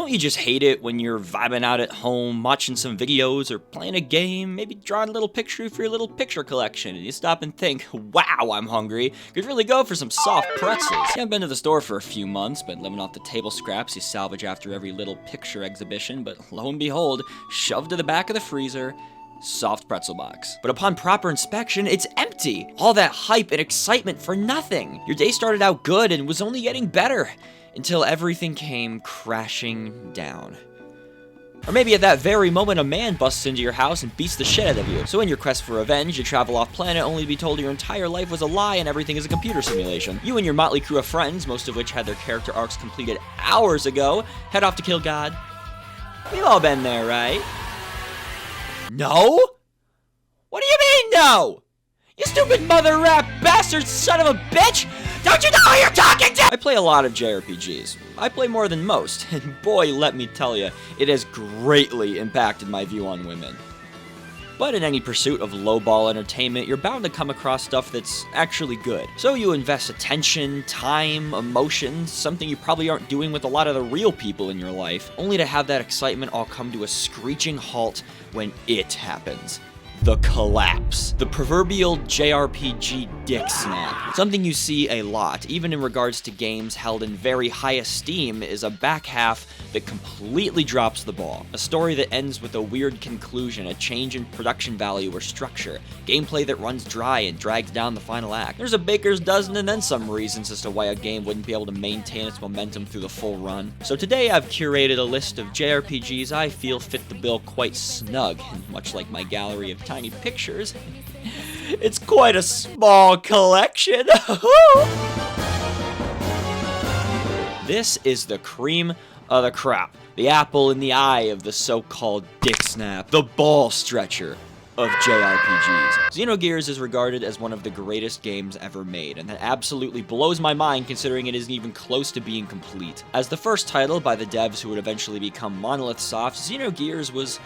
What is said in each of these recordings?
Don't you just hate it when you're vibing out at home, watching some videos or playing a game, maybe drawing a little picture for your little picture collection, and you stop and think, wow, I'm hungry, could really go for some soft pretzels. You haven't been to the store for a few months, been living off the table scraps you salvage after every little picture exhibition, but lo and behold, shoved to the back of the freezer, soft pretzel box. But upon proper inspection, it's empty. All that hype and excitement for nothing. Your day started out good and was only getting better until everything came crashing down. Or maybe at that very moment a man busts into your house and beats the shit out of you. So in your quest for revenge, you travel off planet only to be told your entire life was a lie and everything is a computer simulation. You and your motley crew of friends, most of which had their character arcs completed hours ago, head off to kill God. We've all been there, right? No? What do you mean, no? You stupid mother rat bastard son of a bitch! Don't you know who you're talking to? I play a lot of JRPGs. I play more than most, and boy, let me tell you, it has greatly impacted my view on women. But in any pursuit of lowball entertainment, you're bound to come across stuff that's actually good. So you invest attention, time, emotion, something you probably aren't doing with a lot of the real people in your life, only to have that excitement all come to a screeching halt when it happens. The collapse. The proverbial JRPG dick snap. Something you see a lot, even in regards to games held in very high esteem, is a back half that completely drops the ball. A story that ends with a weird conclusion, a change in production value or structure, gameplay that runs dry and drags down the final act. There's a baker's dozen and then some reasons as to why a game wouldn't be able to maintain its momentum through the full run. So today I've curated a list of JRPGs I feel fit the bill quite snug, and much like my gallery of tiny pictures, it's quite a small collection. This is the cream of the crop, the apple in the eye of the so-called dick snap, the ball stretcher of JRPGs. Xenogears is regarded as one of the greatest games ever made, and that absolutely blows my mind considering it isn't even close to being complete. As the first title by the devs who would eventually become Monolith Soft, Xenogears was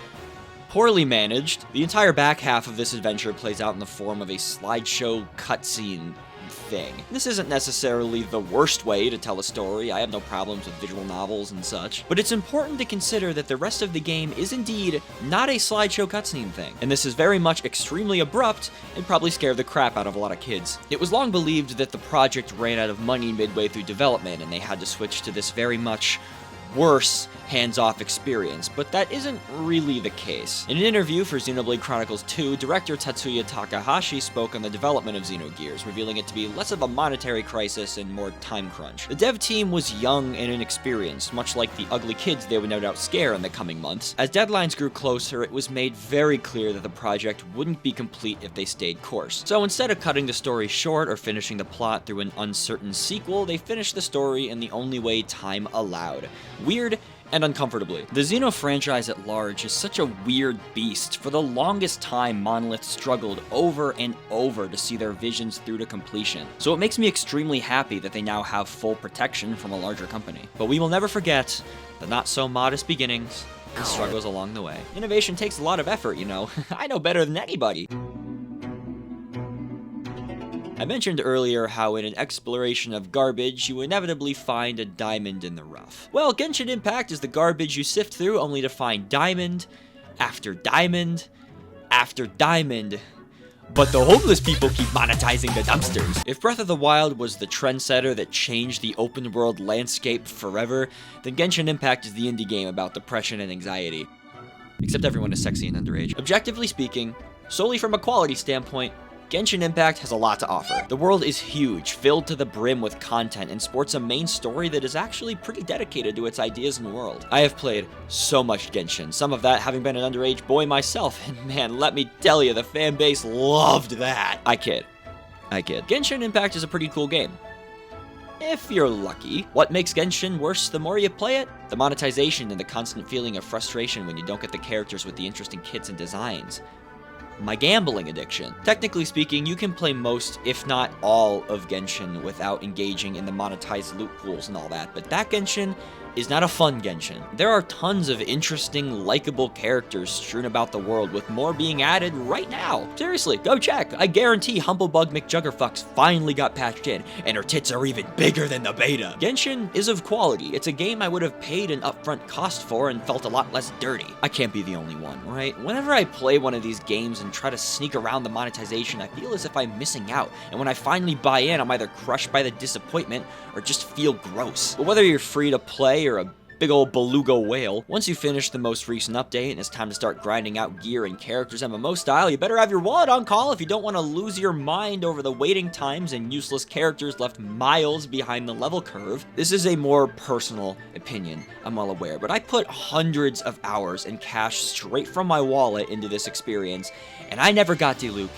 poorly managed. The entire back half of this adventure plays out in the form of a slideshow cutscene thing. This isn't necessarily the worst way to tell a story, I have no problems with visual novels and such, but it's important to consider that the rest of the game is indeed not a slideshow cutscene thing, and this is very much extremely abrupt and probably scared the crap out of a lot of kids. It was long believed that the project ran out of money midway through development and they had to switch to this very much worse hands-off experience, but that isn't really the case. In an interview for Xenoblade Chronicles 2, director Tatsuya Takahashi spoke on the development of Xenogears, revealing it to be less of a monetary crisis and more time crunch. The dev team was young and inexperienced, much like the ugly kids they would no doubt scare in the coming months. As deadlines grew closer, it was made very clear that the project wouldn't be complete if they stayed course. So instead of cutting the story short or finishing the plot through an uncertain sequel, they finished the story in the only way time allowed. Weird and uncomfortably. The Xeno franchise at large is such a weird beast. For the longest time, Monolith struggled over and over to see their visions through to completion. So it makes me extremely happy that they now have full protection from a larger company. But we will never forget the not-so-modest beginnings and struggles along the way. Innovation takes a lot of effort, you know. I know better than anybody. I mentioned earlier how in an exploration of garbage, you inevitably find a diamond in the rough. Well, Genshin Impact is the garbage you sift through only to find diamond, after diamond, after diamond. But the homeless people keep monetizing the dumpsters. If Breath of the Wild was the trendsetter that changed the open world landscape forever, then Genshin Impact is the indie game about depression and anxiety. Except everyone is sexy and underage. Objectively speaking, solely from a quality standpoint, Genshin Impact has a lot to offer. The world is huge, filled to the brim with content, and sports a main story that is actually pretty dedicated to its ideas and world. I have played so much Genshin, some of that having been an underage boy myself, and man, let me tell you, the fan base loved that. I kid. Genshin Impact is a pretty cool game. If you're lucky. What makes Genshin worse the more you play it? The monetization and the constant feeling of frustration when you don't get the characters with the interesting kits and designs. My gambling addiction. Technically speaking, you can play most, if not all, of Genshin without engaging in the monetized loot pools and all that, but that Genshin is not a fun Genshin. There are tons of interesting, likable characters strewn about the world, with more being added right now. Seriously, go check. I guarantee Humblebug McJuggerfucks finally got patched in, and her tits are even bigger than the beta. Genshin is of quality. It's a game I would have paid an upfront cost for and felt a lot less dirty. I can't be the only one, right? Whenever I play one of these games and try to sneak around the monetization, I feel as if I'm missing out, and when I finally buy in, I'm either crushed by the disappointment or just feel gross. But whether you're free to play or a big old beluga whale, once you finish the most recent update and it's time to start grinding out gear and characters MMO style, you better have your wallet on call if you don't want to lose your mind over the waiting times and useless characters left miles behind the level curve. This is a more personal opinion, I'm well aware, but I put hundreds of hours and cash straight from my wallet into this experience, and I never got Diluc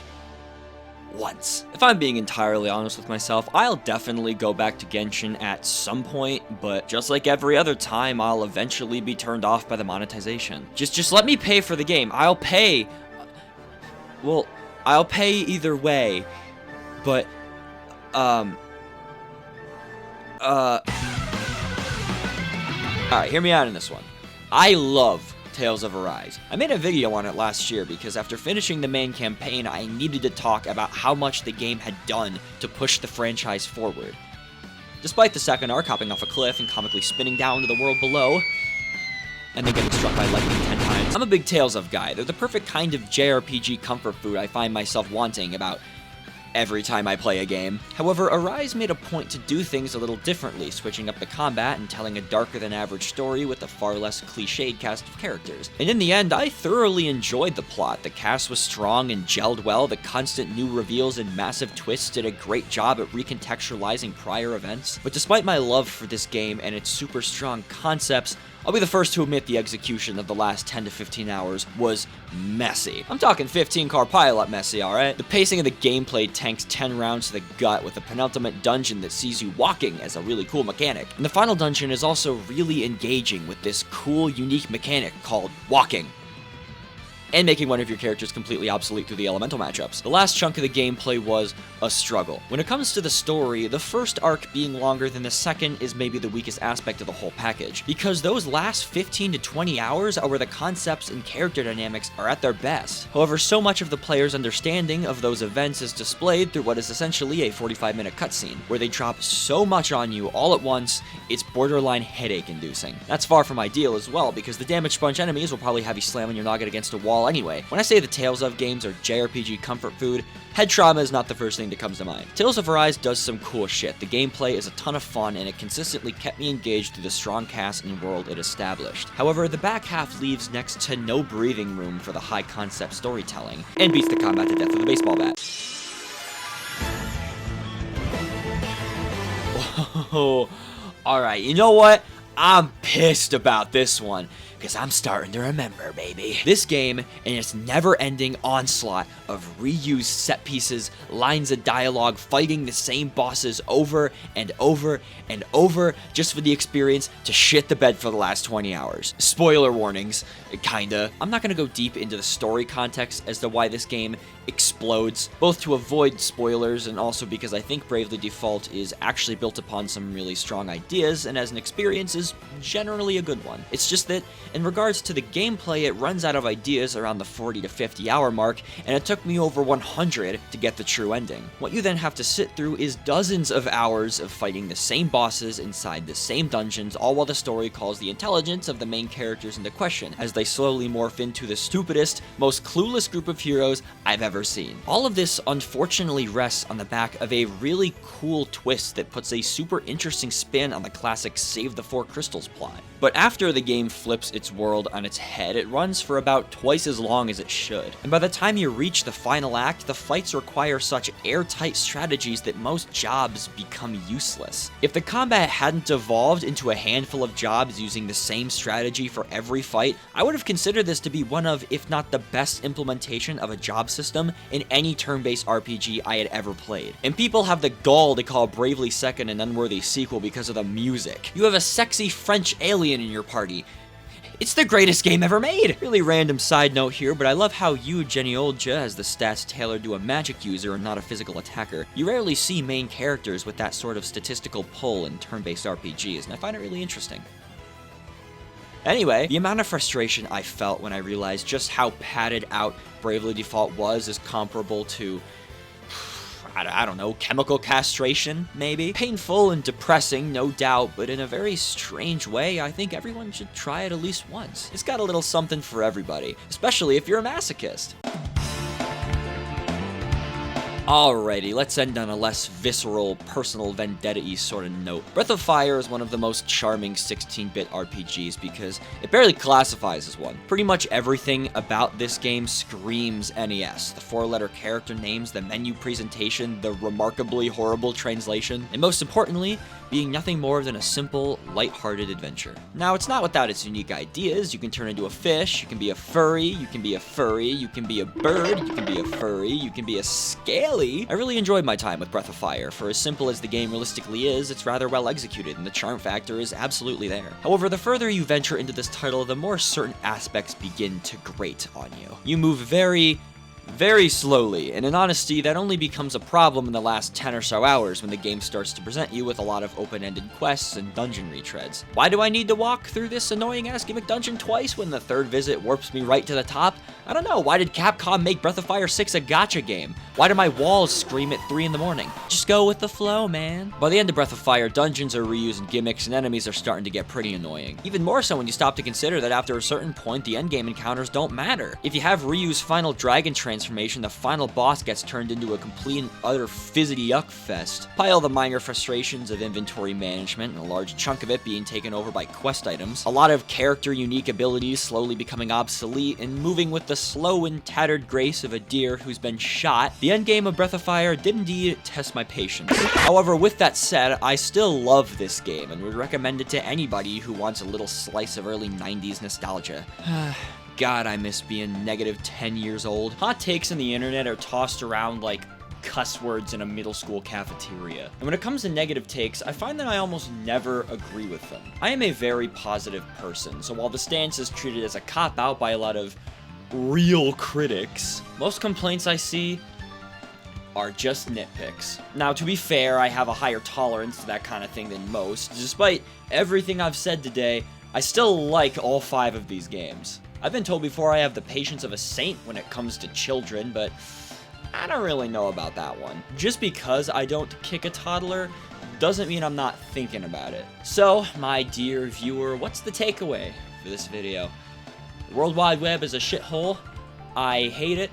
once. If I'm being entirely honest with myself, I'll definitely go back to Genshin at some point, but just like every other time, I'll eventually be turned off by the monetization. Just let me pay for the game. I'll pay. Well, I'll pay either way, but, alright, hear me out in this one. I love Tales of Arise. I made a video on it last year because after finishing the main campaign, I needed to talk about how much the game had done to push the franchise forward. Despite the second arc hopping off a cliff and comically spinning down to the world below, and then getting struck by lightning 10 times, I'm a big Tales of guy. They're the perfect kind of JRPG comfort food I find myself wanting about every time I play a game. However, Arise made a point to do things a little differently, switching up the combat and telling a darker than average story with a far less cliched cast of characters. And in the end, I thoroughly enjoyed the plot. The cast was strong and gelled well, the constant new reveals and massive twists did a great job at recontextualizing prior events. But despite my love for this game and its super strong concepts, I'll be the first to admit the execution of the last 10 to 15 hours was messy. I'm talking 15-car pileup messy, alright? The pacing of the gameplay tanks 10 rounds to the gut with a penultimate dungeon that sees you walking as a really cool mechanic. And the final dungeon is also really engaging with this cool, unique mechanic called walking, and making one of your characters completely obsolete through the elemental matchups. The last chunk of the gameplay was a struggle. When it comes to the story, the first arc being longer than the second is maybe the weakest aspect of the whole package, because those last 15 to 20 hours are where the concepts and character dynamics are at their best. However, so much of the player's understanding of those events is displayed through what is essentially a 45-minute cutscene, where they drop so much on you all at once, it's borderline headache-inducing. That's far from ideal as well, because the damage sponge enemies will probably have you slamming your noggin against a wall anyway. When I say the Tales of games are JRPG comfort food, head trauma is not the first thing that comes to mind. Tales of Arise does some cool shit. The gameplay is a ton of fun, and it consistently kept me engaged through the strong cast and world it established. However, the back half leaves next to no breathing room for the high concept storytelling, and beats the combat to death with a baseball bat. Whoa. Alright, you know what? I'm pissed about this one, because I'm starting to remember, baby. This game and its never-ending onslaught of reused set pieces, lines of dialogue, fighting the same bosses over and over and over just for the experience to shit the bed for the last 20 hours. Spoiler warnings, kinda. I'm not gonna go deep into the story context as to why this game explodes, both to avoid spoilers and also because I think Bravely Default is actually built upon some really strong ideas, and as an experience is generally a good one. It's just that in regards to the gameplay, it runs out of ideas around the 40 to 50 hour mark, and it took me over 100 to get the true ending. What you then have to sit through is dozens of hours of fighting the same bosses inside the same dungeons, all while the story calls the intelligence of the main characters into question, as they slowly morph into the stupidest, most clueless group of heroes I've ever seen. All of this unfortunately rests on the back of a really cool twist that puts a super interesting spin on the classic Save the Four Crystals plot. But after the game flips its world on its head, it runs for about twice as long as it should. And by the time you reach the final act, the fights require such airtight strategies that most jobs become useless. If the combat hadn't evolved into a handful of jobs using the same strategy for every fight, I would have considered this to be one of, if not the best implementation of a job system in any turn-based RPG I had ever played. And people have the gall to call Bravely Second an unworthy sequel because of the music. You have a sexy French alien in your party. It's the greatest game ever made! Really random side note here, but I love how you, Geniolja, has the stats tailored to a magic user and not a physical attacker. You rarely see main characters with that sort of statistical pull in turn-based RPGs, and I find it really interesting. Anyway, the amount of frustration I felt when I realized just how padded out Bravely Default was is comparable to, I don't know, chemical castration, maybe? Painful and depressing, no doubt, but in a very strange way, I think everyone should try it at least once. It's got a little something for everybody, especially if you're a masochist. Alrighty, let's end on a less visceral, personal vendetta-y sort of note. Breath of Fire is one of the most charming 16-bit RPGs because it barely classifies as one. Pretty much everything about this game screams NES. The 4-letter character names, the menu presentation, the remarkably horrible translation, and most importantly, being nothing more than a simple, light-hearted adventure. Now, it's not without its unique ideas. You can turn into a fish, you can be a furry, you can be a furry, you can be a bird, you can be a furry, you can be a scaly. I really enjoyed my time with Breath of Fire. For as simple as the game realistically is, it's rather well executed, and the charm factor is absolutely there. However, the further you venture into this title, the more certain aspects begin to grate on you. You move very slowly, and in honesty, that only becomes a problem in the last 10 or so hours when the game starts to present you with a lot of open-ended quests and dungeon retreads. Why do I need to walk through this annoying-ass gimmick dungeon twice when the third visit warps me right to the top? I don't know, why did Capcom make Breath of Fire 6 a gacha game? Why do my walls scream at 3 in the morning? Just go with the flow, man. By the end of Breath of Fire, dungeons are reusing gimmicks and enemies are starting to get pretty annoying. Even more so when you stop to consider that after a certain point, the endgame encounters don't matter. If you have Ryu's final dragon transformation, the final boss gets turned into a complete and utter fizzity yuck fest. Pile the minor frustrations of inventory management and a large chunk of it being taken over by quest items, a lot of character unique abilities slowly becoming obsolete and moving with the slow and tattered grace of a deer who's been shot, the endgame of Breath of Fire did indeed test my patience. However, with that said, I still love this game and would recommend it to anybody who wants a little slice of early 90s nostalgia. God, I miss being negative 10 years old. Hot takes on the internet are tossed around like cuss words in a middle school cafeteria. And when it comes to negative takes, I find that I almost never agree with them. I am a very positive person, so while the stance is treated as a cop-out by a lot of real critics, most complaints I see are just nitpicks. Now, to be fair, I have a higher tolerance to that kind of thing than most. Despite everything I've said today, I still like all 5 of these games. I've been told before I have the patience of a saint when it comes to children, but I don't really know about that one. Just because I don't kick a toddler doesn't mean I'm not thinking about it. So, my dear viewer, what's the takeaway for this video? The World Wide Web is a shithole. I hate it.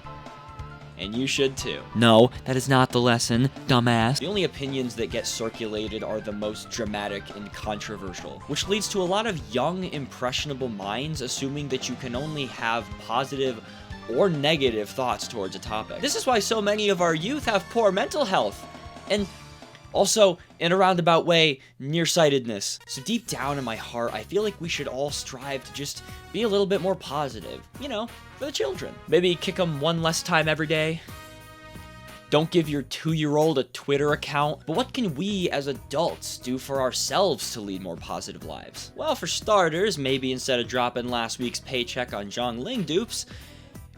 And you should too. No, that is not the lesson, dumbass. The only opinions that get circulated are the most dramatic and controversial, which leads to a lot of young, impressionable minds assuming that you can only have positive or negative thoughts towards a topic. This is why so many of our youth have poor mental health. And also, in a roundabout way, nearsightedness. So deep down in my heart, I feel like we should all strive to just be a little bit more positive. You know, for the children. Maybe kick them one less time every day. Don't give your 2-year-old a Twitter account. But what can we as adults do for ourselves to lead more positive lives? Well, for starters, maybe instead of dropping last week's paycheck on Zhongling dupes,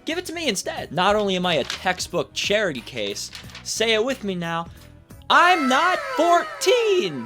give it to me instead. Not only am I a textbook charity case, say it with me now, I'm not 14!